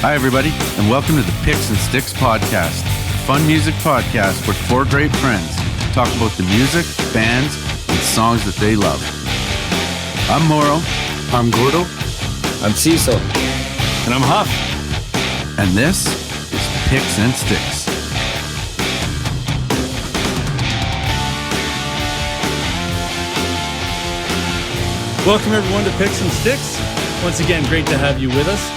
Hi, everybody, and welcome to the Picks and Sticks podcast, a fun music podcast where four great friends talk about the music, bands, and songs that they love. I'm Moro. I'm Gordo. I'm Cecil. And I'm Huff. And this is Picks and Sticks. Welcome, everyone, to Picks and Sticks. Once again, great to have you with us.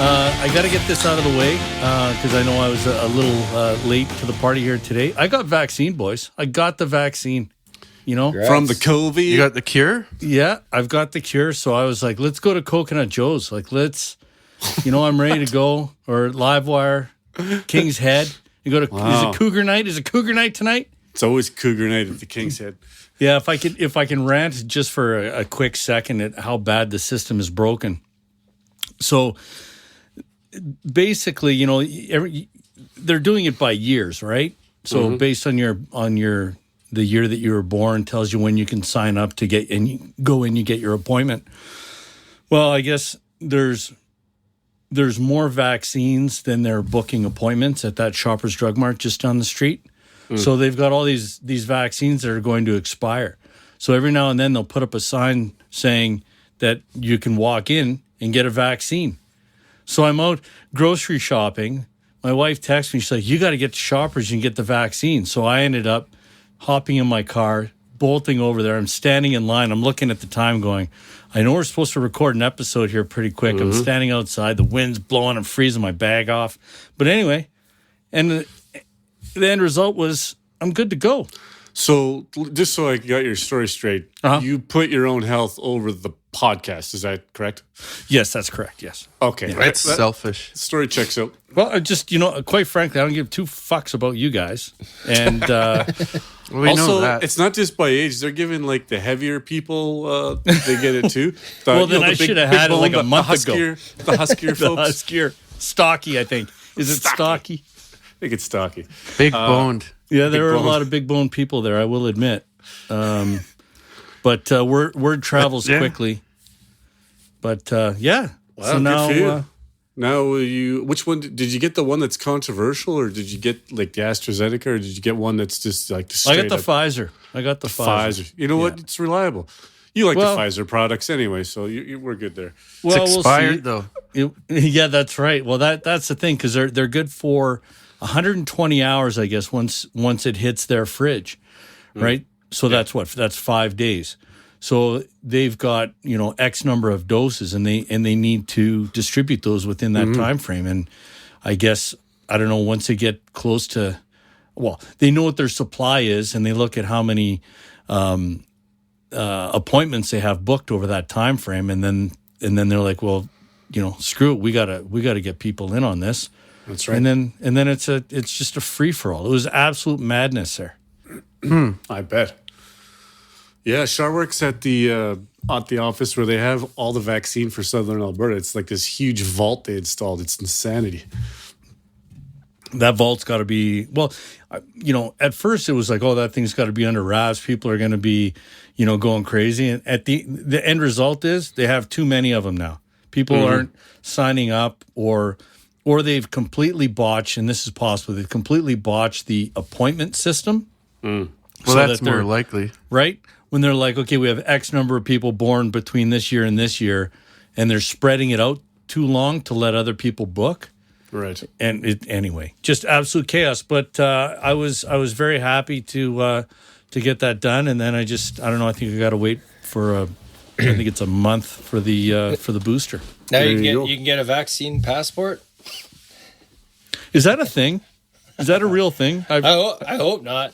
I got to get this out of the way because I know I was a little late to the party here today. I got vaccine, boys. I got the vaccine, you know. Congrats. From the COVID. You got the cure? Yeah, I've got the cure. So I was like, let's go to Coconut Joe's. Like, let's, I'm ready to go. Or Livewire, King's Head. You go to, Is it Cougar Night? Is it Cougar Night tonight? It's always Cougar Night at the King's Head. Yeah, if I can rant just for a quick second at how bad the system is broken. So basically, they're doing it by years, right? So based on the year that you were born tells you when you can sign up to get and you go in, you get your appointment. Well, I guess there's more vaccines than they're booking appointments at that Shoppers Drug Mart just down the street. So they've got all these vaccines that are going to expire. So every now and then they'll put up a sign saying that you can walk in and get a vaccine. So I'm out grocery shopping. My wife texts me. She's like, you got to get to Shoppers and get the vaccine. So I ended up hopping in my car, bolting over there. I'm standing in line. I'm looking at the time going, I know we're supposed to record an episode here pretty quick. I'm standing outside. The wind's blowing. I'm freezing my bag off. But anyway, and the end result was I'm good to go. So just so I got your story straight, you put your own health over the podcast. Is that correct? Yes, that's correct. Yes. Okay. Yeah, that's selfish. Story checks out. Well, I just, quite frankly, I don't give two fucks about you guys. And also, it's not just by age. They're giving like the heavier people, they get it too. Well, then I should have had it like a month ago. The huskier folks. The huskier. Stocky, I think. Is it stocky? I think it's stocky. Big boned. Yeah, there are a lot of big boned people there, I will admit. But word travels quickly. But yeah. Wow, so now, which one did you get? The one that's controversial, or did you get like the AstraZeneca, or did you get one that's just like the straight I got the Pfizer. I got the Pfizer. You know what? It's reliable. You like the Pfizer products anyway, so we're good there. Well, it's expired though. Yeah, that's right. Well, that's the thing because they're good for 120 hours, I guess, once it hits their fridge, right? So that's 5 days. So they've got X number of doses, and they need to distribute those within that time frame. And I guess I don't know, once they get close to, they know what their supply is, and they look at how many appointments they have booked over that time frame, and then they're like, well, screw it, we gotta get people in on this. That's right. And then it's just a free for all. It was absolute madness there. I bet. Yeah, Char works at the office where they have all the vaccine for Southern Alberta. It's like this huge vault they installed. It's insanity. That vault's got to be, at first it was like, oh, that thing's got to be under wraps. People are going to be, going crazy. And at the end result is they have too many of them now. People aren't signing up or they've completely botched, and this is possible, they've completely botched the appointment system. Well, so that's more likely. Right? When they're like, okay, we have X number of people born between this year and this year, and they're spreading it out too long to let other people book. Right. And anyway, just absolute chaos. But I was very happy to get that done, and then I don't know. I think I got to wait for I think it's a month for the booster. Now you can get a vaccine passport. Is that a thing? Is that a real thing? I hope not.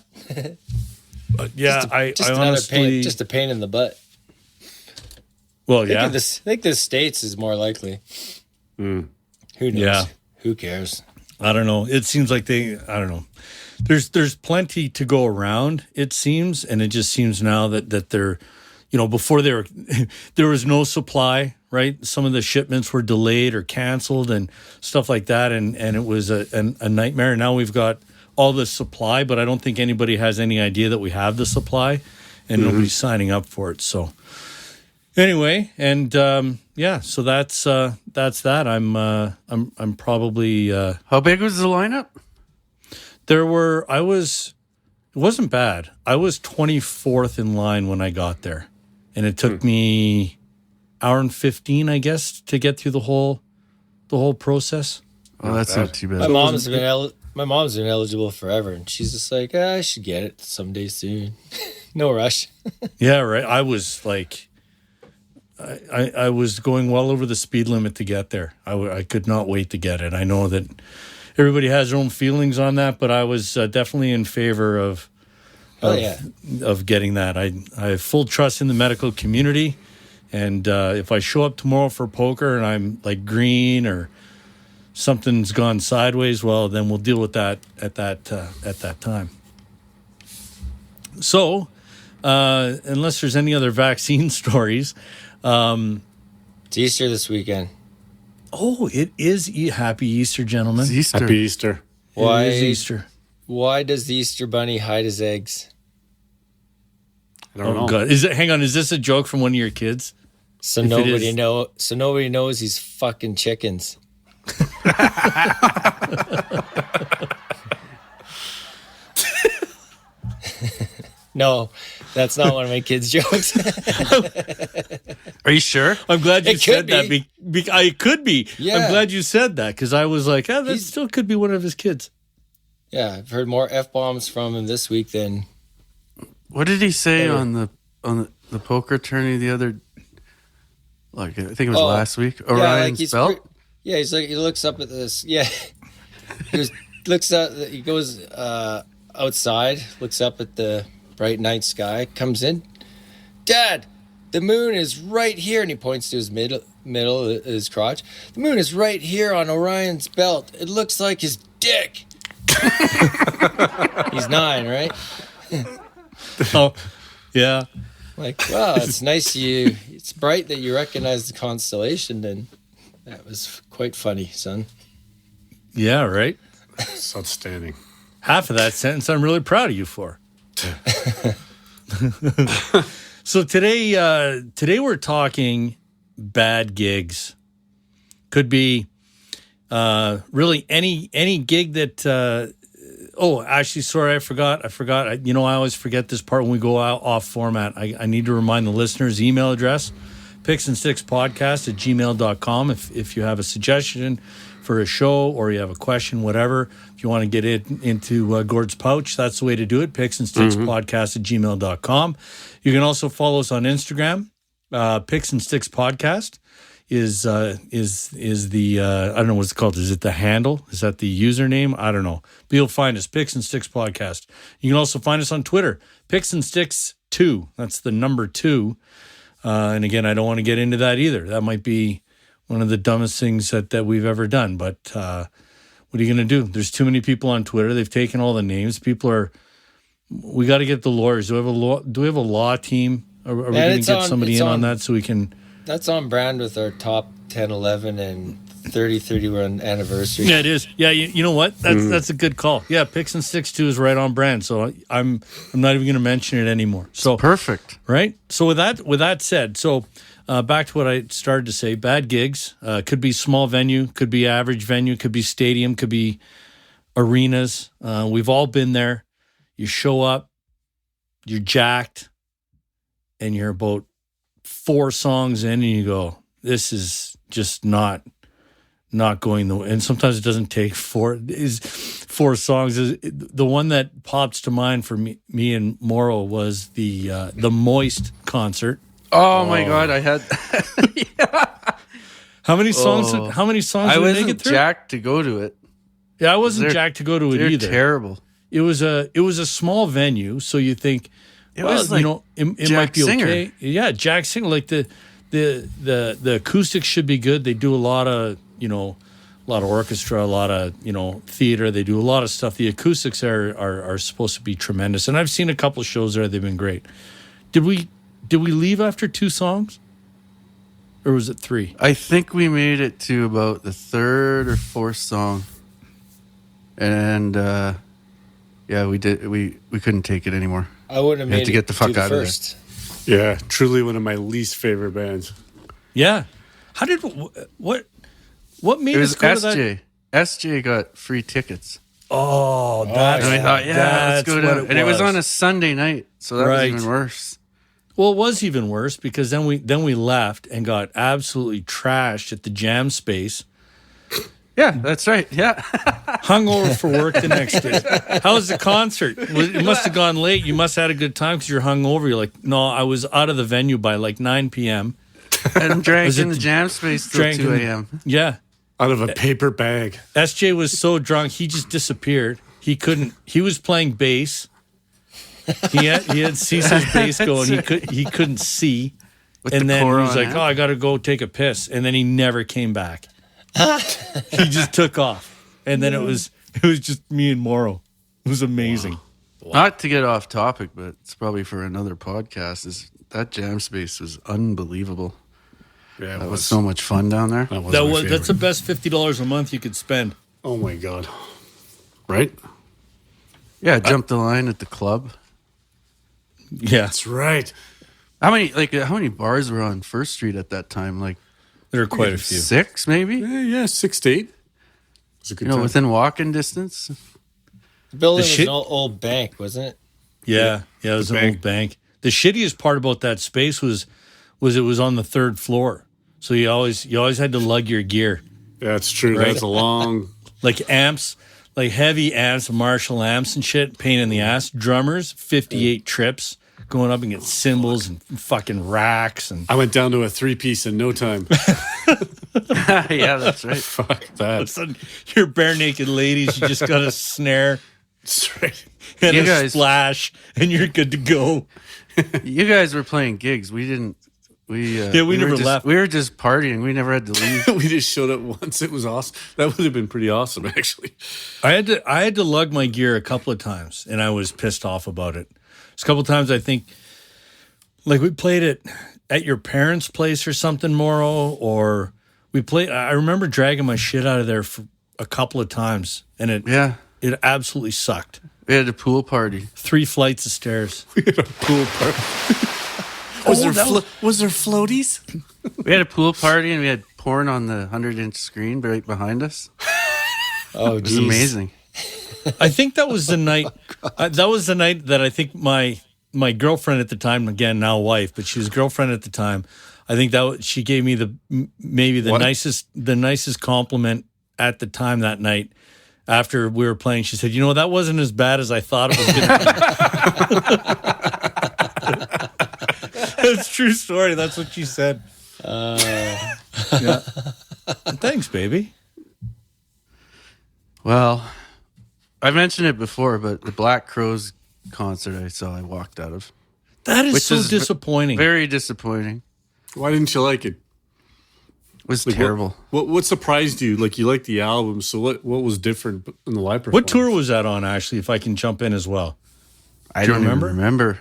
Yeah, I honestly just a pain in the butt. Well, yeah. I think the States is more likely. Who knows? Yeah. Who cares? I don't know. It seems like I don't know. There's plenty to go around, it seems, and it just seems now that they're, before there was no supply, right? Some of the shipments were delayed or canceled and stuff like that, and it was a nightmare. Now we've got all the supply, but I don't think anybody has any idea that we have the supply, and nobody's signing up for it. So Anyway, and so that's that. I'm probably How big was the lineup? It wasn't bad. I was 24th in line when I got there, and it took me hour and 15, I guess, to get through the whole process. Oh, that's not too bad. My mom's been eligible forever, and she's just like, I should get it someday soon. No rush. Yeah, right. I was like, I was going well over the speed limit to get there. I could not wait to get it. I know that everybody has their own feelings on that, but I was definitely in favor of getting that. I have full trust in the medical community, and if I show up tomorrow for poker and I'm like green or something's gone sideways, well, then we'll deal with that at that time. So, unless there's any other vaccine stories, It's Easter this weekend. oh, it is Happy Easter, gentlemen. It's Easter. Happy Easter. Why It is Easter. Why does the Easter Bunny hide his eggs? I don't know. Oh God! Hang on. Is this a joke from one of your kids? So If it nobody is- So nobody knows he's fucking chickens. No, that's not one of my kids' jokes. Are you sure? I'm glad you It said could that. I could be. Yeah. I'm glad you said that because I was like, that He's- still could be one of his kids. Yeah, I've heard more F-bombs from him this week than What did he say Yeah. on the poker tourney the other? Like I think it was Oh, last week. yeah, Orion's he's belt. yeah, he's like he looks up at this. Yeah, looks out. He goes outside, looks up at the bright night sky, comes in. Dad, the moon is right here, and he points to his middle, his crotch. The moon is right here on Orion's belt. It looks like his dick. He's 9, right? Oh, yeah. Like, wow, it's nice it's bright that you recognize the constellation, and that was quite funny, son. Yeah, right. It's outstanding. Half of that sentence I'm really proud of you for. So today we're talking bad gigs. Could be really any gig that actually, sorry, I forgot. I always forget this part when we go out off format. I need to remind the listeners email address, picksandstickspodcast@gmail.com. If you have a suggestion for a show or you have a question, whatever, if you want to get it into Gord's pouch, that's the way to do it. picksandstickspodcast@gmail.com. You can also follow us on Instagram. Picks and Sticks Podcast is the I don't know what's it called. Is it the handle? Is that the username? I don't know. But you'll find us, Picks and Sticks Podcast. You can also find us on Twitter, Picks and Sticks 2. That's the number 2. And again, I don't want to get into that either. That might be one of the dumbest things that we've ever done. But what are you going to do? There's too many people on Twitter. They've taken all the names. We got to get the lawyers. Do we have a law team? Are we going to get somebody in on that so we can... That's on brand with our top 10, 11, and 31 anniversary. Yeah, it is. Yeah, you know what? That's a good call. Yeah, Picks and Sticks 2 is right on brand. So I'm not even going to mention it anymore. So Perfect. right. So with that said, so back to what I started to say. Bad gigs could be small venue, could be average venue, could be stadium, could be arenas. We've all been there. You show up, you're jacked, and you're about 4 songs in, and you go, "This is just not going the way." And sometimes it doesn't take 4 songs. The one that pops to mind for me and Morrow was the Moist concert. Oh my God, I had. How many songs? How many songs I did we make it wasn't through? jacked to go to it. Yeah, I wasn't They're- jacked to go to it They're either. terrible. It was a small venue, so you think, It was like it Jack might be Singer. okay. Yeah, Jack Singer. Like the acoustics should be good. They do a lot of orchestra, a lot of theater. They do a lot of stuff. The acoustics are supposed to be tremendous, and I've seen a couple of shows there. They've been great. Did we leave after 2 songs, or was it 3? I think we made it to about the 3rd or 4th song, and we did. We couldn't take it anymore. I wouldn't have You have made to it get the fuck to out of there. first. Yeah, truly one of my least favorite bands. Yeah. How did what made It us was go to that? SJ. SJ got free tickets. Oh, that's And I thought, let's that's go what down. it And it was was. on a Sunday night, so that Right. was even worse. Well, it was even worse because then we left and got absolutely trashed at the Jam Space. Yeah, that's right. Yeah. Hung over for work the next day. How was the concert? It must have gone late. You must have had a good time because you're hung over. You're like, no, I was out of the venue by like 9 p.m. And drank Was it in the the- jam space till drank 2 in- a.m. Yeah. Out of a paper bag. SJ was so drunk, he just disappeared. He was playing bass. He had Caesar's bass going. He couldn't see. With And the then he core was on like, it. "Oh, I got to go take a piss." And then he never came back. He just took off. And then it was just me and Morrow. It was amazing. Not to get off topic, but it's probably for another podcast. Is that jam space was unbelievable. Yeah, That was so much fun down there. That was my favorite. That's the best $50 a month you could spend. Oh my god! Right? Yeah, jumped the line at the club. Yeah, That's right. How many bars were on First Street at that time? Like there are quite a few. 6, maybe? Yeah, 6 to 8. It was a good time. Within walking distance. The building The was shit- an old bank, wasn't it? Yeah, it was an old bank. The shittiest part about that space was it was on the 3rd floor, so you always had to lug your gear, Yeah, it's true. Right. That's a long. like amps, like heavy amps, Marshall amps and shit. Pain in the ass. Drummers, 58 trips, going up and get cymbals and fucking racks and I went down to a 3-piece in no time. Yeah, that's right. Fuck that. sudden you're bare naked ladies. You just got a snare That's right. and You a guys- splash, and you're good to go. You guys were playing gigs. We didn't. We we never left. We were just partying. We never had to leave. We just showed up once. It was awesome. That would have been pretty awesome, actually. I had to lug my gear a couple of times, and I was pissed off about it. There's a couple of times I think, like we played it at your parents' place or something, Morrow, or we played. I remember dragging my shit out of there for a couple of times, and Yeah, it absolutely sucked. we had a pool party. 3 flights of stairs. Pool party. Was there floaties? We had a pool party and we had porn on the 100-inch screen right behind us. Oh, It was amazing. I think that was the night. That was the night that I think my girlfriend at the time, again now wife, but she was girlfriend at the time. I think she gave me maybe the What? nicest compliment at the time that night. After we were playing, she said, "You know, that wasn't as bad as I thought it was going to be." That's a true story. That's what she said. Yeah. Thanks, baby. Well, I mentioned it before, but the Black Crowes concert I walked out of. That is Which so is disappointing. Very disappointing. Why didn't you like it? It was Like, terrible. What surprised you? Like, you liked the album, so what was different in the live performance? What tour was that on, actually, if I can jump in as well? I you don't even remember? remember.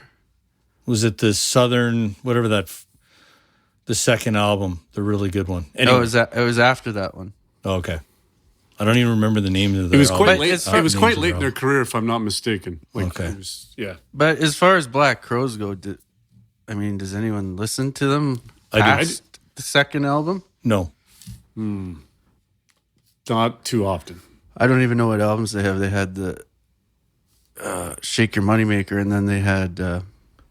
Was it the Southern, whatever the second album, the really good one? No, Anyway. it was after that one. Oh, okay. I don't even remember the name of the It was album. quite But late. it's It was names quite of late the in their career, if I'm not mistaken. Like, Okay. it was, yeah. But as far as Black Crowes go, does anyone listen to them I do. past the second album? No. Not too often. I don't even know what albums they have. They had the Shake Your Moneymaker, and then they had the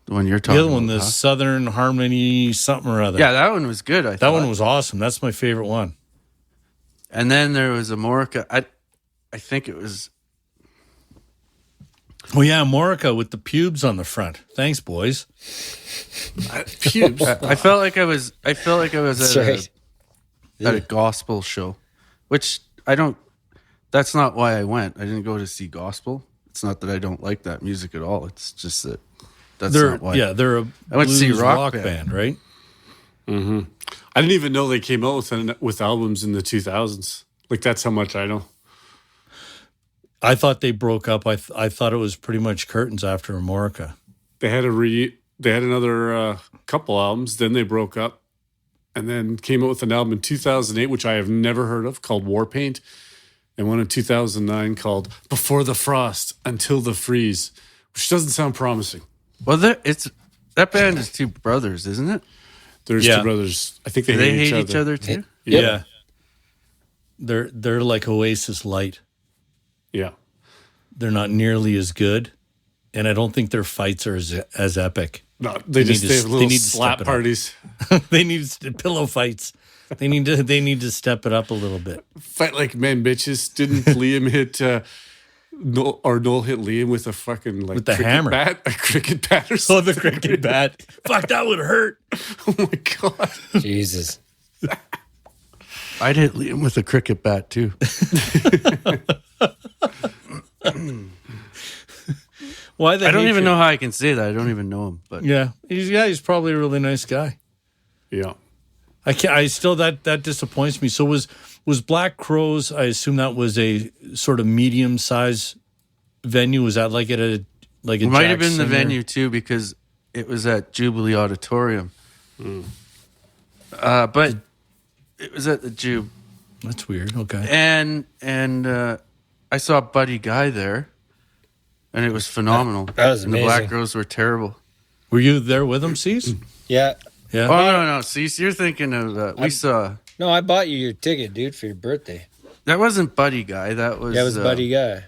one you're talking The other one, about. the Southern Harmony something or other. Yeah, that one was good. I That thought. one was awesome. That's my favorite one. And then there was Amorica. I think it was. Oh, yeah, Morica with the pubes on the front. Thanks, boys. Pubes. I felt like I was. That's right. At a gospel show, which I don't. That's not why I went. I didn't go to see gospel. It's not that I don't like that music at all. It's just that that's not why. They're a I went to see blues rock band, right? I didn't even know they came out with albums in the 2000s. Like, that's how much I know. I thought they broke up. I thought it was pretty much curtains after Amorica. They had another couple albums, then they broke up, and then came out with an album in 2008, which I have never heard of, called Warpaint, and one in 2009 called Before the Frost, Until the Freeze, which doesn't sound promising. Well, it's That band is two brothers, isn't it? There's Yeah. two brothers. I think they Do they hate hate each other too? Yeah. They're like Oasis light. Yeah. They're not nearly as good, and I don't think their fights are as epic. No, they need just to- they have they little need to slap step it up. parties. They need pillow fights. They need to step it up a little bit. Fight like men, bitches. Didn't Liam hit Noel hit Liam with a fucking like With the cricket hammer. bat? A cricket bat or Oh, something? the cricket bat! Fuck, that would hurt. Oh my god. Jesus. I'd hit Liam with a cricket bat too. Why the? I don't even hatred? know how I can say that. I don't even know him, but Yeah, he's probably a really nice guy. Yeah. I can't. I still that disappoints me. So was Black Crows? I assume that was a sort of medium size venue. Was that like at a like a? it might Jack have been the Singer? venue too because it was at Jubilee Auditorium. But it was at the Jube, That's weird. Okay. and I saw Buddy Guy there, and it was phenomenal. That was and the Black amazing. Crows were terrible. Were you there with him, Cease? Yeah. Yeah. Oh no, see, you're thinking of we saw. No, I bought you your ticket, dude, for your birthday. That wasn't Buddy Guy. That was Yeah, it was Buddy Guy.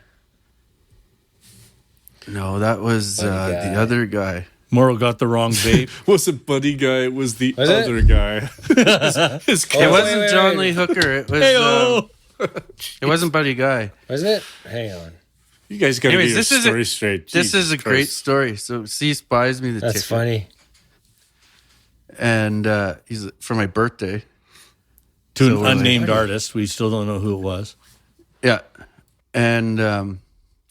No, that was Buddy Guy. the other guy. Moro got the wrong vape. Wasn't Buddy Guy, it was the Was it? other guy. His Oh, It wait, wasn't wait, John wait. Lee Hooker. It was. Hey-o! It wasn't Buddy Guy. Was it? Hang on. You guys got to get Anyways, your this is story straight. This Jesus is a great Christ. story. So Cease buys me the That's ticket, funny. and he's for my birthday. To So an we're like- unnamed artist. We still don't know who it was. Yeah, and it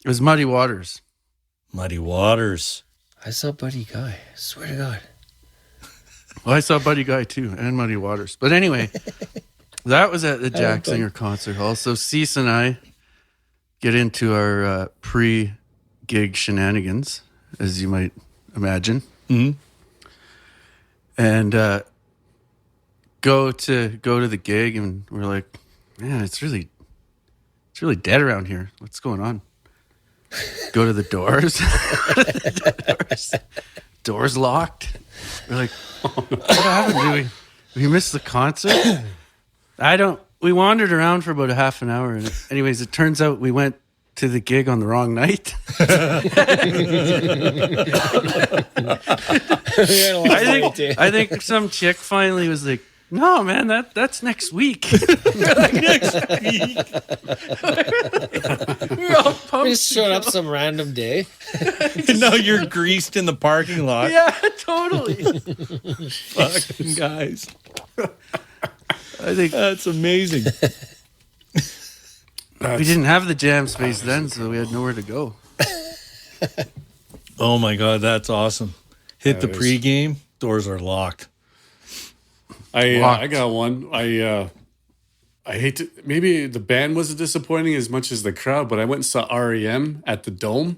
was Muddy Waters. Muddy Waters. I saw Buddy Guy. I swear to God. Well, I saw Buddy Guy too, and Muddy Waters. But anyway, that was at the Jack Singer concert hall. So Cease and I get into our pre-gig shenanigans, as you might imagine, and go to the gig, and we're like, man, it's really dead around here. What's going on? Go to the doors. Doors locked. We're like, what happened? We missed the concert? We wandered around for about a half an hour. And anyways, it turns out we went to the gig on the wrong night. I think some chick finally was like, no, man, that's next week. Next week. We're all pumped. We just showed up some random day. And now you're greased in the parking lot. Yeah, totally. Fucking guys. I think That's amazing. we didn't have the jam space then, so we had nowhere to go. Oh my God, that's awesome. Hit the That is- pregame, doors are locked. I got one. I hate to, maybe the band wasn't disappointing as much as the crowd, but I went and saw REM at the Dome,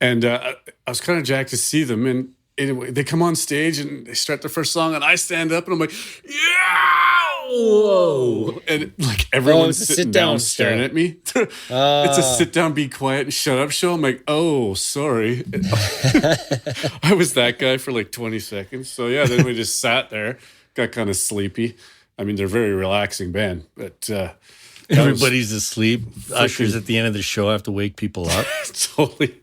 and I was kind of jacked to see them. And anyway, they come on stage and they start their first song, and I stand up and I'm like, yeah, whoa, and like everyone's it's a sitting sit-down down staring show. at me. It's a sit down, be quiet, and shut up show. I'm like, oh, sorry. I was that guy for like 20 seconds. So yeah, then we just sat there, got kind of sleepy. I mean, they're a very relaxing band, but that was Everybody's asleep. Ushers at the end of the show have to wake people up. totally.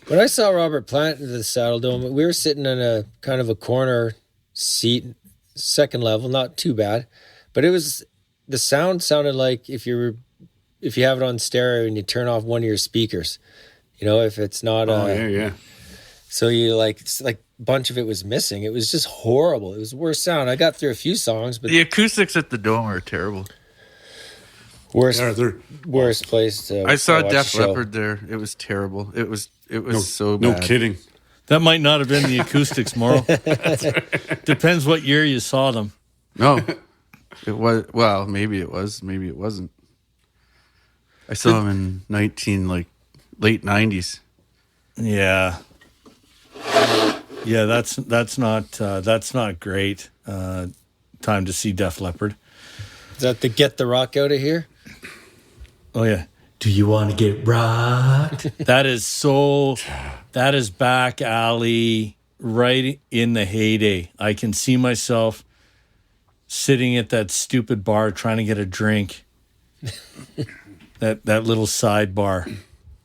When I saw Robert Plant at the Saddle Dome, we were sitting in a kind of a corner seat, second level, not too bad, but the sound sounded like if you have it on stereo and you turn off one of your speakers, if it's not Oh yeah. so it's like a bunch of it was missing. It was just horrible. It was the worst sound. I got through a few songs, but The acoustics at the Dome are terrible. worst They're worst place to I saw watch Def a show. Leppard there. It was terrible. It was so no bad. kidding. That might not have been the acoustics, Morrow. Depends what year you saw them. No, it was. Well, maybe it was. Maybe it wasn't. I saw him in late 90s. Yeah. Yeah, that's not great. Time to see Def Leppard. Is that the Get the Rock Out of Here? Oh yeah. Do you want to get rocked? That is back alley right in the heyday. I can see myself sitting at that stupid bar trying to get a drink. that little sidebar,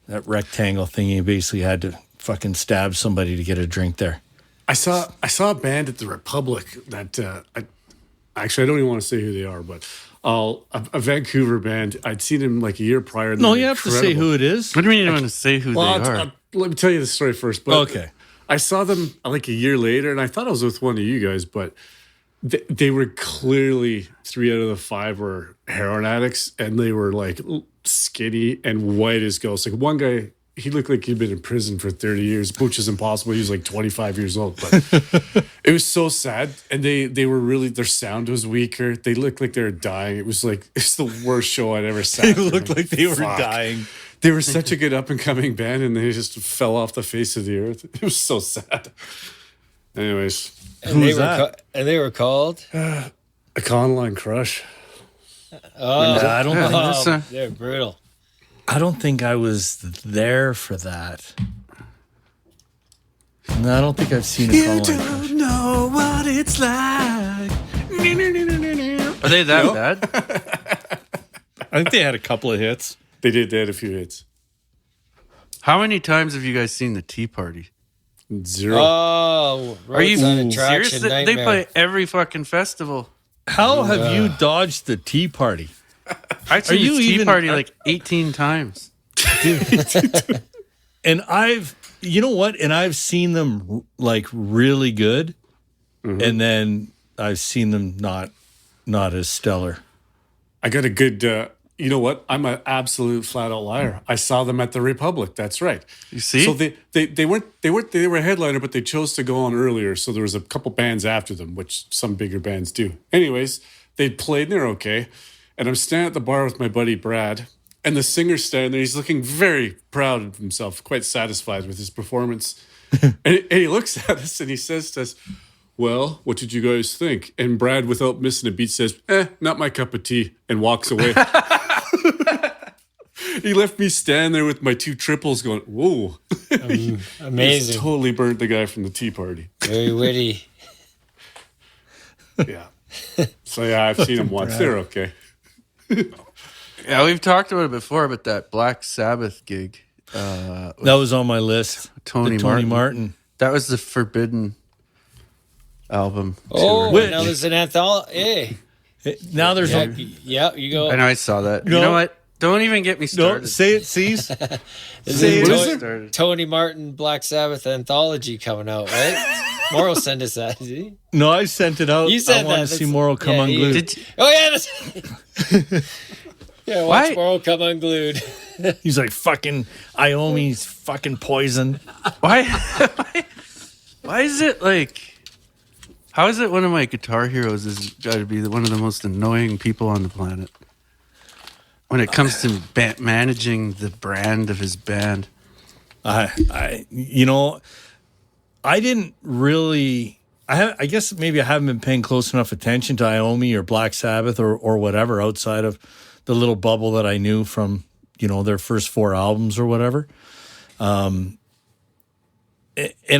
that rectangle thing, you basically had to fucking stab somebody to get a drink there. I saw a band at the Republic that I don't even want to say who they are, but a Vancouver band. I'd seen them like a year prior. No, you have to say who it is. What do you mean you don't want to say who they are? Let me tell you the story first. But Okay. I saw them like a year later, and I thought I was with one of you guys, but they were clearly 3 out of the 5 were heroin addicts, and they were like skinny and white as ghosts. Like one guy, he looked like he'd been in prison for 30 years, which is impossible. He was like 25 years old, but it was so sad. And they were really, their sound was weaker. They looked like they were dying. It was like, it's the worst show I'd ever sat They through. looked like they were Fuck. dying. They were such a good up and coming band, and they just fell off the face of the earth. It was so sad. Anyways, And Who's they were that? and they were called. a Conline Crush. I don't think That's a- They're brutal. I don't think I was there for that. No, I don't think I've seen a Conline Crush. know what it's like. Are they that bad? I think they had a couple of hits. They did. They had a few hits. How many times have you guys seen the Tea Party? 0. Oh, Are you roadside attraction serious? They nightmare. play every fucking festival. How have you dodged the Tea Party? I've seen you the Tea even- Party like 18 times. And you know what? And I've seen them like really good, and then I've seen them not as stellar. I got a good. You know what? I'm an absolute flat out liar. I saw them at the Republic. That's right. You see? So they were a headliner, but they chose to go on earlier. So there was a couple bands after them, which some bigger bands do. Anyways, they played and they're okay. And I'm standing at the bar with my buddy Brad, and the singer's standing there. He's looking very proud of himself, quite satisfied with his performance. and he looks at us and he says to us, "Well, what did you guys think?" And Brad, without missing a beat, says, "Not my cup of tea," and walks away. He left me stand there with my 2 triples going, whoa. Amazing. Totally burnt the guy from the Tea Party. Very witty. Yeah. So, yeah, I've seen them once. They're okay. Yeah, we've talked about it before, but that Black Sabbath gig, That was on my list. Tony Martin. that was the Forbidden album. Oh, Which- now there's an anthology. Hey, Now there's yeah, you go. I know I saw that. No. You know what? Don't even get me no started. say it, Cease. There's say a it. Tony, Started. Tony Martin Black Sabbath anthology coming out, right? Morrow send us that. Did he? No, I sent it out. You said I wanted that. to see That's- Morrow come yeah, you- unglued. Did you- Oh yeah. That's, yeah, watch Why? Morrow come unglued. He's like, fucking Iomi's fucking poison. why? Why is it like? How is it one of my guitar heroes has got to be one of the most annoying people on the planet when it comes to managing the brand of his band? I didn't really. I guess maybe I haven't been paying close enough attention to Iomi or Black Sabbath or whatever outside of the little bubble that I knew from their first 4 albums or whatever. And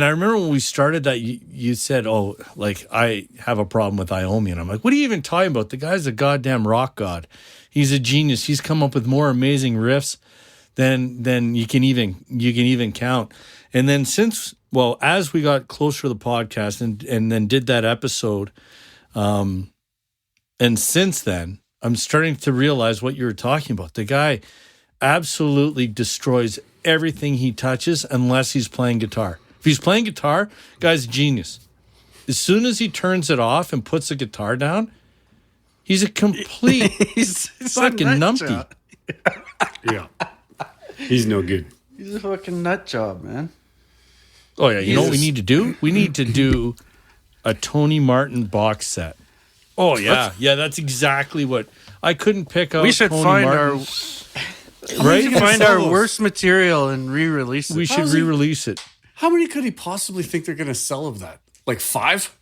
I remember when we started that, you said, "Oh, like I have a problem with Iomi," and I'm like, "What are you even talking about? The guy's a goddamn rock god. He's a genius. He's come up with more amazing riffs than you can even count." And then as we got closer to the podcast and then did that episode, and since then, I'm starting to realize what you were talking about. The guy absolutely destroys everything he touches unless he's playing guitar. If he's playing guitar, guy's a genius. As soon as he turns it off and puts the guitar down, he's a complete He's fucking a nut numpty. job. Yeah. He's no good. He's a fucking nut job, man. Oh yeah, you know what we need to do? We need to do a Tony Martin box set. Oh yeah, yeah, that's exactly what I couldn't pick out. We should Tony find Martin, our right. we should find our worst material and re-release it. We should re-release it. How many could he possibly think they're going to sell of that? Like 5?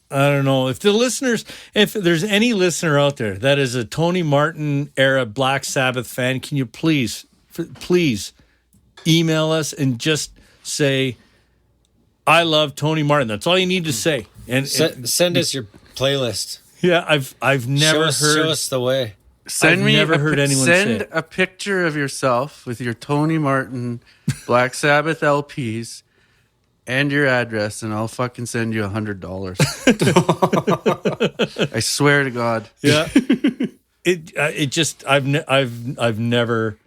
I don't know if there's any listener out there that is a Tony Martin era Black Sabbath fan, can you please email us and just say, I love Tony Martin. That's all you need to say. And Send us your playlist. yeah, I've never Show heard. us the way. Send I've me never heard anyone send say it. a picture of yourself with your Tony Martin Black Sabbath LPs and your address, and I'll fucking send you $100. I swear to God. Yeah. It just I've never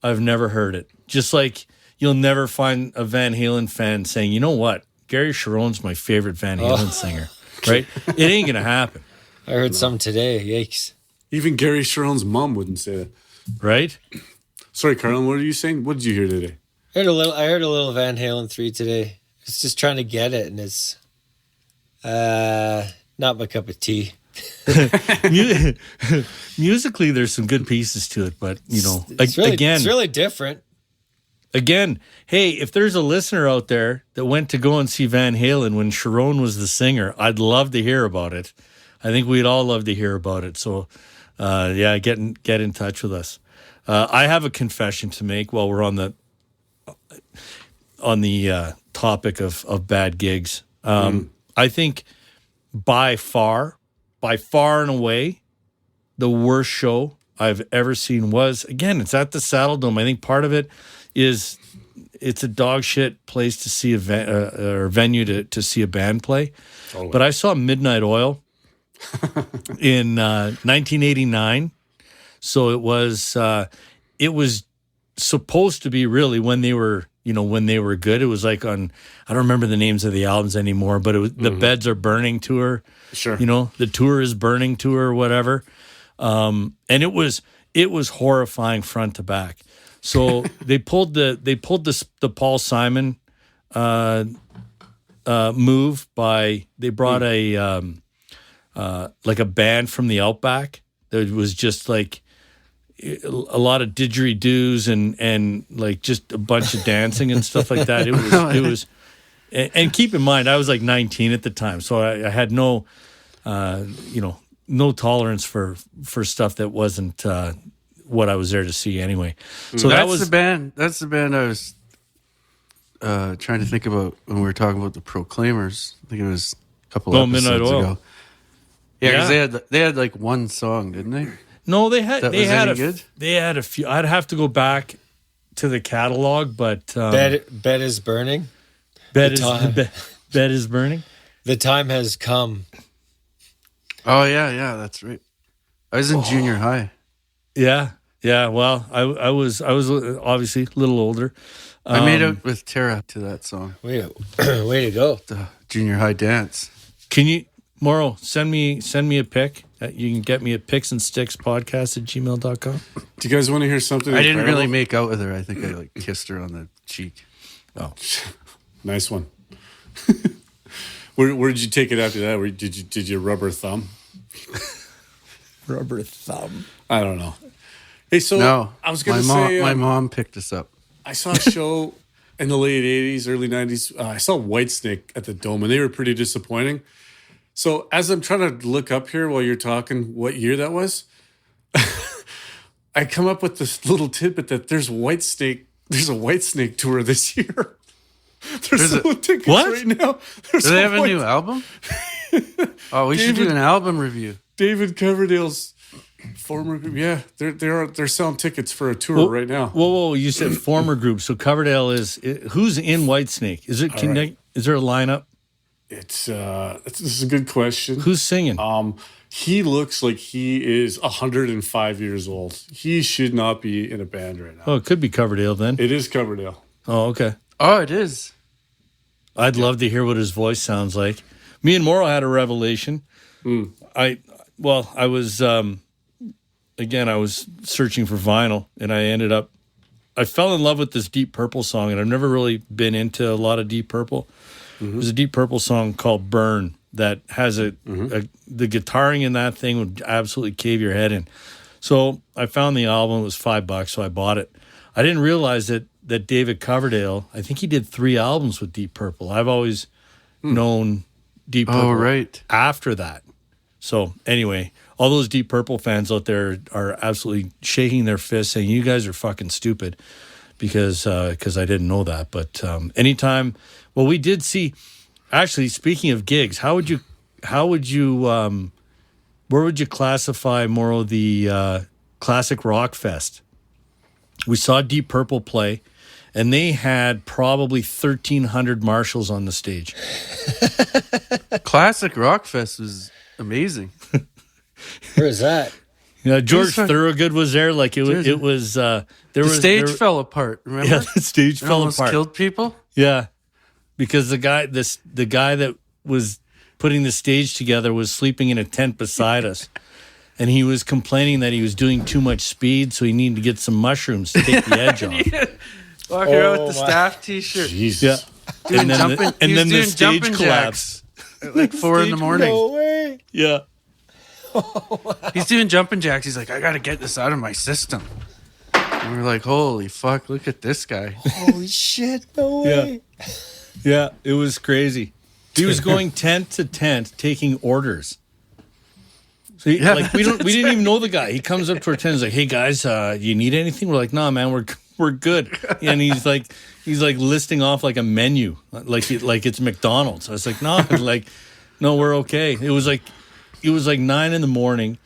heard it. Just like you'll never find a Van Halen fan saying, you know what, Gary Sharon's my favorite Van Halen singer, right? It ain't gonna happen, I heard some today. Yikes. Even Gary Sharon's mom wouldn't say that. right? Sorry, Carlin, what are you saying? What did you hear today? I heard a little Van Halen 3 today. It's just trying to get it, and it's not my cup of tea. Musically, there's some good pieces to it, but It's really different. Again, hey, if there's a listener out there that went to go and see Van Halen when Sharon was the singer, I'd love to hear about it. I think we'd all love to hear about it. So, get in touch with us. I have a confession to make while we're on the topic of bad gigs. I think by far and away, the worst show I've ever seen was, again, it's at the Saddle Dome. I think part of it is it's a dog shit place to see or venue to see a band play. Totally. But I saw Midnight Oil in 1989. So it was supposed to be really when they were good. It was like on, I don't remember the names of the albums anymore, but it was the Beds Are Burning tour. Sure. The Tour Is Burning tour or whatever. And it was horrifying front to back. So they pulled the Paul Simon move by, they brought a band from the Outback that was just like a lot of didgeridoos and like just a bunch of dancing and stuff like that. It was, and keep in mind, I was like 19 at the time, so I had no tolerance for stuff that wasn't what I was there to see anyway. So That's the band I was trying to think about when we were talking about the Proclaimers. I think it was a couple episodes Midnight Oil. ago. Yeah, because Yeah. they had like one song, didn't they? No, they had good? They had a few. I'd have to go back to the catalog, but Bed is burning. bed the is burning. The time has come. Oh yeah, that's right. I was in junior high. Yeah. Well, I was obviously a little older. I made out with Tara to that song, Way to go. the junior high dance. Can you, Morrow, send me a pic? You can get me at picsandstickspodcast@gmail.com. Do you guys want to hear something? I didn't incredible? really make out with her. I think I like kissed her on the cheek. Oh, Nice one. Where did you take it after that? Did you rub her thumb? rubber thumb. I don't know. Hey, so No, I was going to say my mom picked us up. I saw a show in the late 80s, early 90s. I saw Whitesnake at the Dome, and they were pretty disappointing. So as I'm trying to look up here while you're talking what year that was, I come up with this little tidbit that there's a Whitesnake tour this year. There's no tickets What? right now. Do they have a new album? Oh, we should do an album review. David Coverdale's former group. Yeah, they're selling tickets for a tour right now. Whoa! You said former group. So Coverdale is who's in Whitesnake? Is it? Is there a lineup? This is a good question. Who's singing? He looks like he is 105 years old. He should not be in a band right now. Oh, it could be Coverdale then. It is Coverdale. Oh, okay. Oh, it is. I'd love to hear what his voice sounds like. Me and Morrow had a revelation. I was again, I was searching for vinyl, and I fell in love with this Deep Purple song, and I've never really been into a lot of Deep Purple. There's a Deep Purple song called "Burn" that has the guitaring in that thing would absolutely cave your head in. So I found the album. It was $5, so I bought it. I didn't realize that David Coverdale, I think he did 3 albums with Deep Purple. I've always known Deep Purple right. after that. So anyway, all those Deep Purple fans out there are absolutely shaking their fists saying, you guys are fucking stupid. because I didn't know that. But anytime, well, we did see. Actually, speaking of gigs, where would you classify more of the Classic Rock Fest? We saw Deep Purple play, and they had probably 1,300 marshals on the stage. Classic Rock Fest was amazing. Where is that? George Thorogood was there. Like it was. The stage fell apart. Remember? Yeah, the stage It fell almost apart. killed people. Yeah, because the guy that was putting the stage together was sleeping in a tent beside us, and he was complaining that he was doing too much speed, so he needed to get some mushrooms to take the edge off. Walking around with the staff T-shirt. Jesus. Yeah, Doing jumping, he was the doing stage jumping collapsed. jacks at like 4 in the morning. No way. Yeah, He's doing jumping jacks. He's like, I got to get this out of my system. And we're like, holy fuck, look at this guy. Holy shit! No way. yeah, it was crazy. He was going tent to tent taking orders. So we didn't even know the guy. He comes up to our tent and is like, "Hey guys, you need anything?" We're like, "Nah, man, we're good." And he's like listing off like a menu, like it's McDonald's. I was like, "No, no, we're okay." It was like 9 in the morning.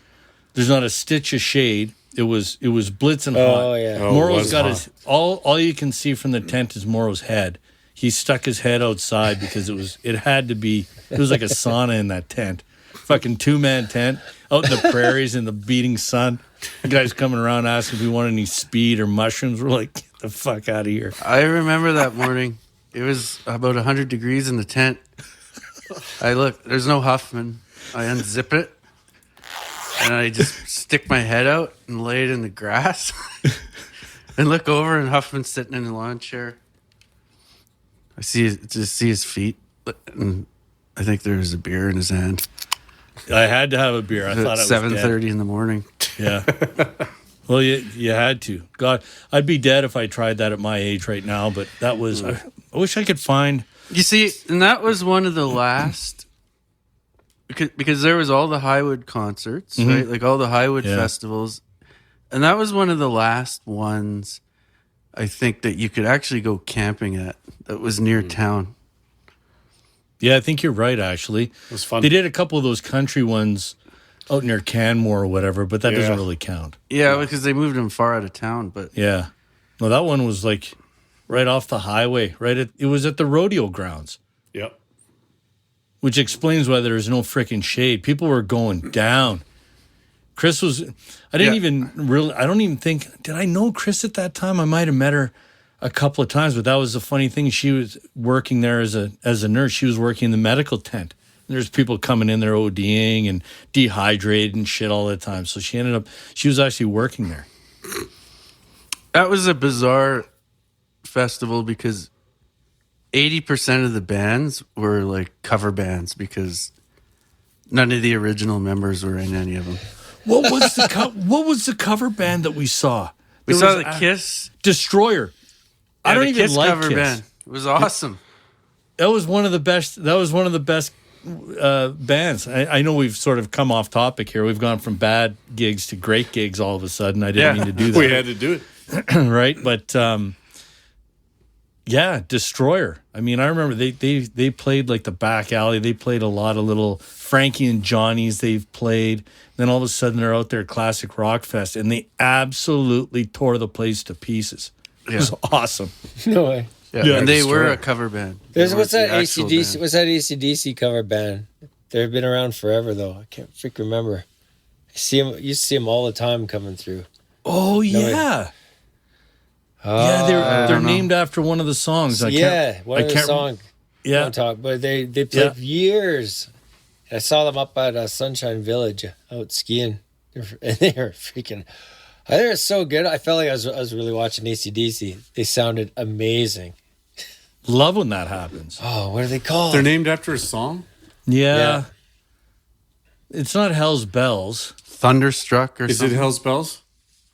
There's not a stitch of shade. It was blitzing hot. Oh yeah. Oh, Morrow's was got hot. his all you can see from the tent is Morrow's head. He stuck his head outside because it was like a sauna in that tent. Fucking 2-man tent out in the prairies in the beating sun. The guy's coming around asking if we want any speed or mushrooms. We're like, get the fuck out of here. I remember that morning. It was about 100 degrees in the tent. I look, there's no Huffman. I unzip it, and I just stick my head out and lay it in the grass and look over, and Huffman's sitting in the lawn chair. I just see his feet, and I think there was a beer in his hand. I had to have a beer. I thought it was 7:30 in the morning. dead. Yeah. Well, you had to. God, I'd be dead if I tried that at my age right now. But that was. I wish I could find. You see, and that was one of the last, because there was all the Highwood concerts, right? Like all the Highwood festivals, and that was one of the last ones, I think, that you could actually go camping at. That was near town. Yeah, I think you're right. Actually, It was fun. they did a couple of those country ones out near Canmore or whatever, but that doesn't Yeah. really count. Yeah, because they moved them far out of town. But Yeah. No, that one was like right off the highway. It was at the rodeo grounds, Yep. which explains why there was no freaking shade. People were going down. Chris was. I don't even think. Did I know Chris at that time? I might have met her a couple of times, but that was the funny thing. She was working there as a nurse. She was working in the medical tent. There's people coming in there ODing and dehydrated and shit all the time. So she was actually working there. that was a bizarre festival because 80% of the bands were like cover bands because none of the original members were in any of them. What was the cover band that we saw? We There saw was the Kiss. Destroyer. I don't the even Kiss like cover Kiss. band. It was awesome. That was one of the best. That was one of the best bands. I know we've sort of come off topic here. We've gone from bad gigs to great gigs all of a sudden. I didn't Yeah. mean to do that. We had to do it. Right? But yeah, Destroyer. I mean, I remember they played like the back alley. They played a lot of little Frankie and Johnny's they've played. Then all of a sudden they're out there at Classic Rock Fest and they absolutely tore the place to pieces. It was awesome. No way. Yeah, and they were Destroyer. a cover band. There's They what's weren't that the actual ACDC? band. What's that ACDC cover band? They've been around forever though. I can't freak remember. I see them. You see them all the time coming through. Oh yeah. Yeah, they're don't know. named after one of the songs. one of the songs. Yeah. Don't talk, but they played for years. I saw them up at Sunshine Village out skiing. And they were freaking. They were so good. I felt like I was really watching ACDC. They sounded amazing. Love when that happens. Oh, what are they called? They're named after a song. Yeah. Yeah. It's not Hell's Bells. Thunderstruck or Is something. it Hell's Bells?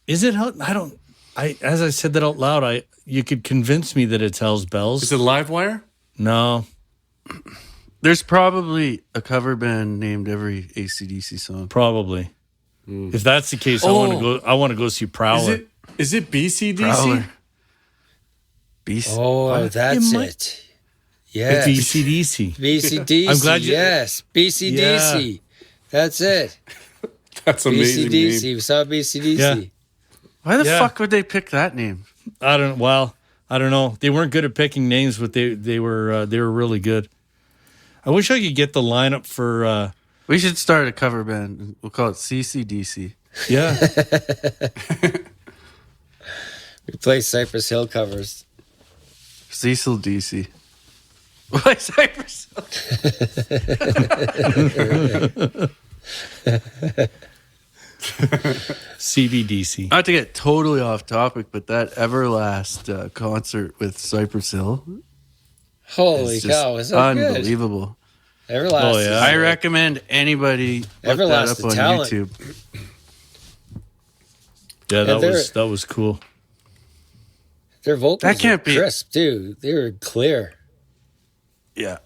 Is it? As I said that out loud, you could convince me that it's Hell's Bells. Is it Livewire? No. There's probably a cover band named every AC/DC song. Probably. If that's the case, I want to go see Prowler. Is it BCDC? Prowler. BC. Oh, What? that's might- it. Yes. BCDC. BCDC. I'm glad you- Yes. BCDC. That's it. That's amazing. BCDC. Name. We saw BCDC. Yeah. Why the Yeah. fuck would they pick that name? I don't. Well, I don't know. They weren't good at picking names, but they were really good. I wish I could get the lineup for. We should start a cover band. We'll call it CCDC. Yeah. We play Cypress Hill covers. Cecil DC. Why Cypress Hill? CBDC. Not to get totally off topic, but that Everlast concert with Cypress Hill Holy is just cow, is that good? unbelievable. Everlast. Oh, yeah. I recommend anybody look Everlast that up the on talent. YouTube. Yeah, And that was cool. Their vocals That can't were be- crisp, too. They were clear. Yeah.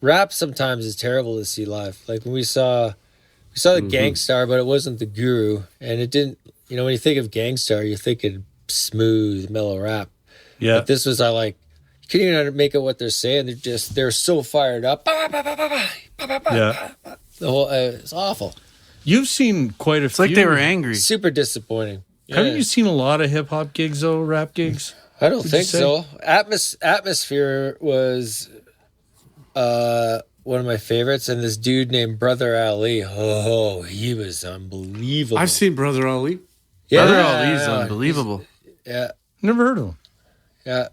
Rap sometimes is terrible to see live. Like when we saw the Gangstar, but it wasn't the Guru, and it didn't. You know, when you think of Gangstar, you're thinking smooth, mellow rap. Yeah. But this was you couldn't even make out what they're saying. They're so fired up. Yeah. The whole it's awful. You've seen quite a It's few. like they were angry. Super disappointing. Haven't Yeah. you seen a lot of hip hop gigs though, rap gigs? I don't Would you think say? so. Atmosphere was one of my favorites, and this dude named Brother Ali. Oh, he was unbelievable. I've seen Brother Ali. Brother Ali's unbelievable. Yeah, Never heard of them. yeah.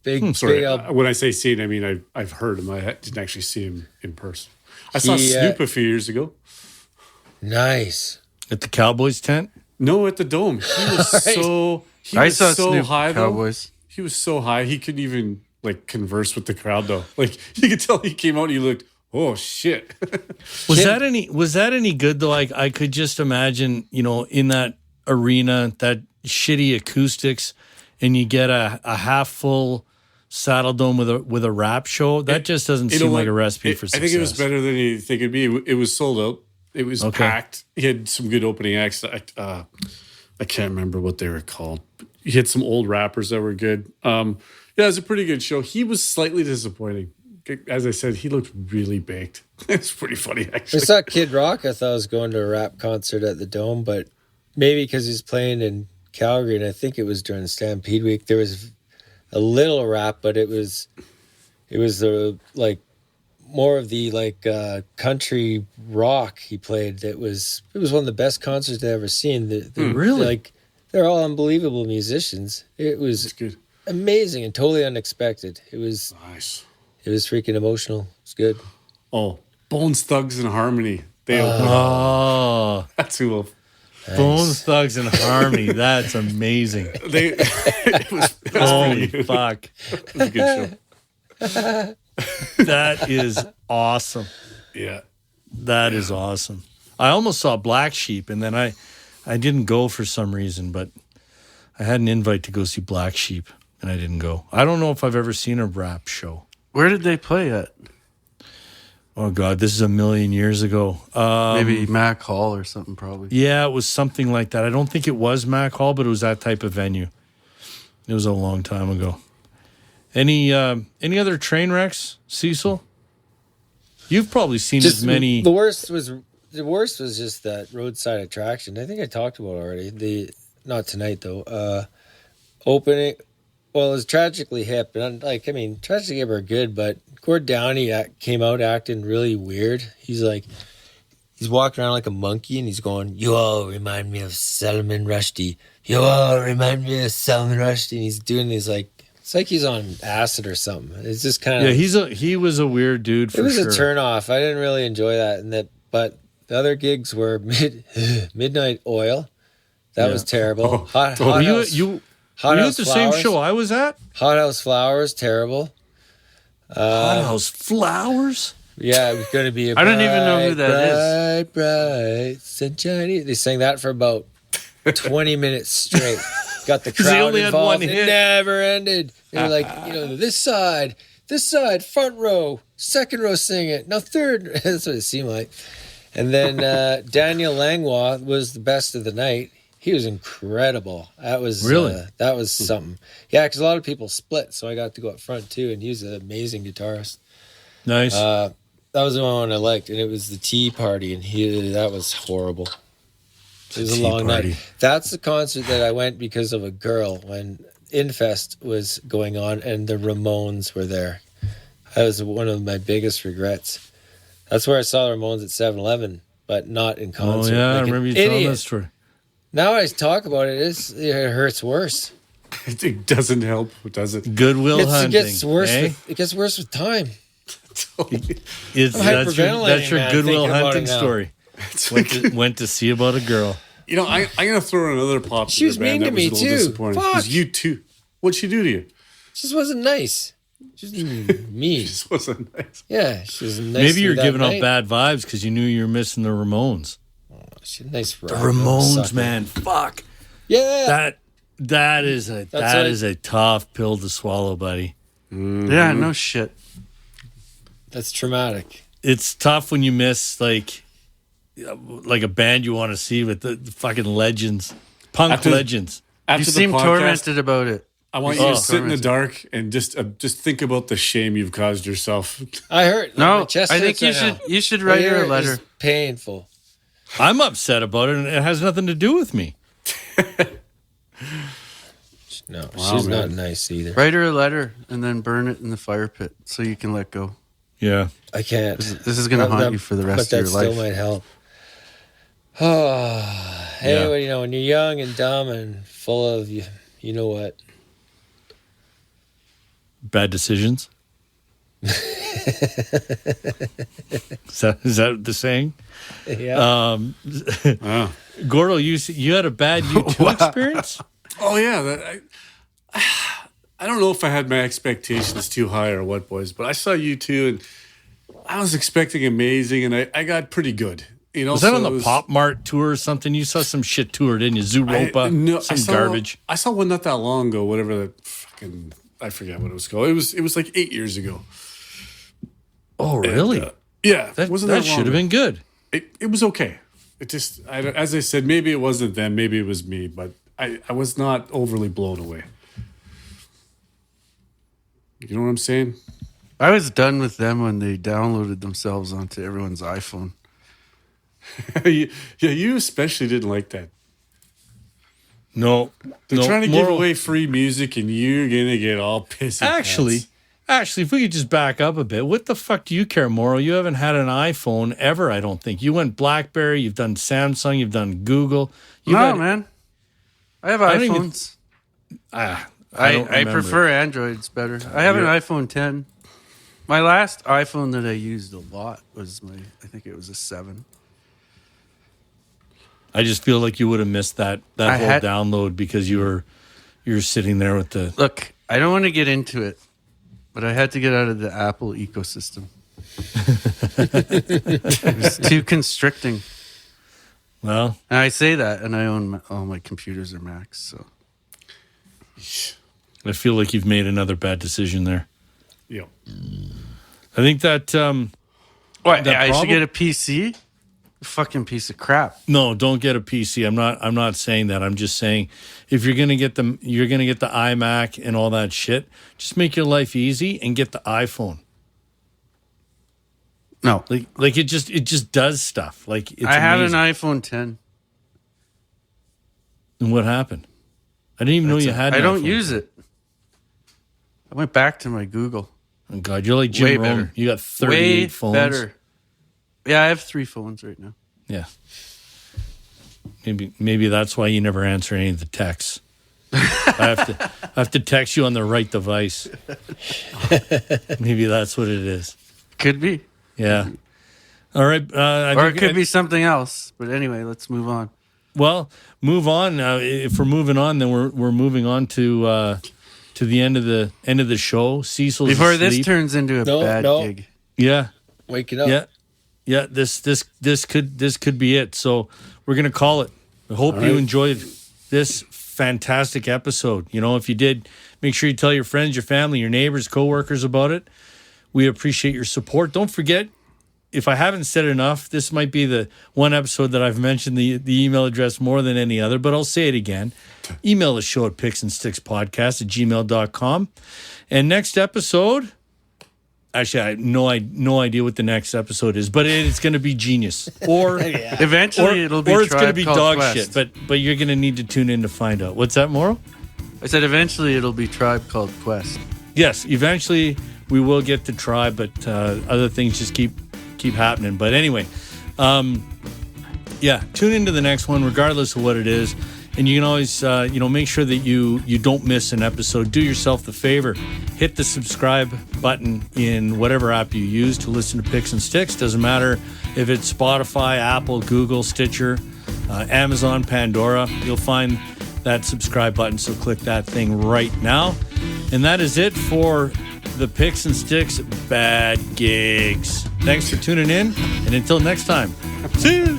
Big, Sorry, big old when I say seen, I mean I've heard him. I didn't actually see him in person. I saw He, Snoop a few years ago. nice. At the Cowboys tent? No, at the Dome. He was so he I was saw so Snoop high though. Cowboys. He was so high he couldn't even like converse with the crowd though. Like you could tell he came out and he looked, oh shit. Was that any good though? Like I could just imagine, in that arena, that shitty acoustics, and you get a half full Saddle Dome with a rap show. That just doesn't You know seem like what? a recipe for I success. think it was better than you think it'd be. It was sold out. It was Okay. packed. He had some good opening acts. I can't remember what they were called. He had some old rappers that were good. Yeah, it was a pretty good show. He was slightly disappointing. As I said, he looked really baked. It's pretty funny, I actually. saw Kid Rock. I thought I was going to a rap concert at the Dome, but maybe because he's playing in Calgary, and I think it was during Stampede Week. There was a little rap, but it was the more of the country rock he played. It was one of the best concerts I've ever seen. Really? They're all unbelievable musicians. It It's was good. amazing and totally unexpected. It was Nice. freaking emotional. It's good. Oh, Bones Thugs and Harmony. They Oh, that's who. Bones Thugs and Harmony. That's amazing. They. it was Holy pretty good. fuck. It was a good show. That is awesome. Yeah. That is awesome. I almost saw Black Sheep, and then I didn't go for some reason, but I had an invite to go see Black Sheep, and I didn't go. I don't know if I've ever seen a rap show. Where did they play at? Oh, God, this is a million years ago. Maybe Mac Hall or something, probably. Yeah, it was something like that. I don't think it was Mac Hall, but it was that type of venue. It was a long time ago. Any other train wrecks, Cecil? You've probably seen as many. The worst was just that roadside attraction. I think I talked about it already. Not tonight though. Opening. Well, it was Tragically Hip, and Tragically Hip are good, but Gord Downey came out acting really weird. He's walking around like a monkey, and he's going, "You all remind me of Salman Rushdie. You all remind me of Salman Rushdie." And he's doing these it's like he's on acid or something. It's just kind of He was a weird dude for it was sure. a turn off. I didn't really enjoy that, but the other gigs were Midnight Oil. That was terrible. Hot Were you House, you Hot were you at House the Flowers. same show I was at? Hot House Flowers, terrible. Hot House Flowers. Yeah, it was going to be. I don't even know who that is. Bright sunshiny. They sang that for about 20 minutes straight. Got the 'Cause they crowd only had involved. one It hit. never ended. They were like, this side, front row, second row, sing it. Now third. That's what it seemed like. And then Daniel Langlois was the best of the night. He was incredible. That was Really? that was something. Yeah, because a lot of people split, so I got to go up front too, and he was an amazing guitarist. Nice. That was the one I liked, and it was the Tea Party, and that was horrible. It was a Tea long Party. night. That's the concert that I went because of a girl when Infest was going on, and the Ramones were there. That was one of my biggest regrets. That's where I saw the Ramones at 7-Eleven, but not in Oh concert. yeah, I Like an remember you telling idiot. this story. Now I talk about it, it hurts worse. It doesn't help, does it? Goodwill It Hunting. gets worse. eh? It gets worse with time. It's I'm that's your hyperventilating, man, Goodwill thinking about Hunting it now. story. Went to see about a girl. You know, I'm gonna throw in another popular She was band mean that to was me, a little too. disappointing. Fuck. 'Cause you too. What'd she do to you? She just wasn't nice. She was mean. This wasn't nice. Yeah, she was nice. Maybe to you're me that giving night. off bad vibes because you knew you were missing the Ramones. She's a nice. The Ramones, man. Fuck. Yeah. That is like- a tough pill to swallow, buddy. Yeah, no shit. That's traumatic. It's tough when you miss like a band you want to see with the fucking legends, punk After- legends. After You the seem podcast, tormented about it. I want you Oh. to sit in the dark and just think about the shame you've caused yourself. I hurt. No, my chest I think hurts you right should now. you should write her Here a is letter. painful. I'm upset about it, and it has nothing to do with me. No, Wow, she's man. not nice either. Write her a letter and then burn it in the fire pit so you can let go. Yeah. I can't. This is going to haunt you for the rest but of that your life. still might help. Oh, hey, Yeah. well, you know, when you're young and dumb and full of you know what? Bad decisions. Is that the saying? Yeah. Oh, Gordo, you had a bad U2 experience? oh yeah. I don't know if I had my expectations too high or what, boys, but I saw you two and I was expecting amazing, and I got pretty good. You know, Was that so on it the was- Pop Mart tour or something? You saw some shit tour, didn't you? Zooropa, No, some I saw, garbage. I saw one not that long ago. Whatever that fucking, I forget what it was called. It was like 8 years ago. Oh, really? Yeah, that wasn't that that should have been good. It was okay. It just, as I said, maybe it wasn't them, maybe it was me, but I was not overly blown away. You know what I'm saying? I was done with them when they downloaded themselves onto everyone's iPhone. Yeah, you especially didn't like that. No, They're no, trying to give moral- away free music, and you're gonna get all pissy. Actually, if we could just back up a bit, what the fuck do you care, Morrow? You haven't had an iPhone ever, I don't think. You went BlackBerry, you've done Samsung, you've done Google. No, man. I have I don't even- iPhones. I I don't remember. prefer Androids better. I have an iPhone 10. My last iPhone that I used a lot was I think it was a 7. I just feel like you would have missed that I whole had- download because you're sitting there with the. Look, I don't want to get into it, but I had to get out of the Apple ecosystem. It was too constricting. Well, And I say that, and I own all my computers are Macs, so. I feel like you've made another bad decision there. Yeah. I think that What? The I should problem- get a PC? A fucking piece of crap. no, don't get a PC. I'm not saying that. I'm just saying if you're gonna get the iMac and all that shit, just make your life easy and get the iPhone. No. Like it just does stuff. Like it's I had an amazing. iPhone 10. And what happened? I didn't even know you had. I an don't iPhone. use it. I went back to my Google. Oh God, you're like Jim Way Rome. better. You got 38 Way phones. better. Yeah, I have 3 phones right now. Yeah. Maybe that's why you never answer any of the texts. I have to text you on the right device. Maybe that's what it is. Could be. Yeah. All right. Or it could be something else. But anyway, let's move on. Well, move on. If we're moving on, then we're moving on to the end of the show. Cecil's Before asleep. this turns into a bad No. gig. Yeah. Wake it up. Yeah. This could be it. So we're gonna call it. I hope you enjoyed this fantastic episode. You know, if you did, make sure you tell your friends, your family, your neighbors, coworkers about it. We appreciate your support. Don't forget, if I haven't said enough, this might be the one episode that I've mentioned the email address more than any other, but I'll say it again. Email the show at picksandstickspodcast@gmail.com. And next episode, actually, I have no idea what the next episode is, but it's going to be genius. Or Eventually, it'll be or it's going to Tribe be Called dog Quest. shit. But you're going to need to tune in to find out. What's that, Mauro? I said eventually it'll be Tribe Called Quest. Yes, eventually we will get to Tribe, but other things just keep happening. But anyway, yeah, tune into the next one, regardless of what it is. And you can always, make sure that you don't miss an episode. Do yourself the favor. Hit the subscribe button in whatever app you use to listen to Picks and Sticks. Doesn't matter if it's Spotify, Apple, Google, Stitcher, Amazon, Pandora. You'll find that subscribe button, so click that thing right now. And that is it for the Picks and Sticks Bad Gigs. Thanks for tuning in, and until next time. See you.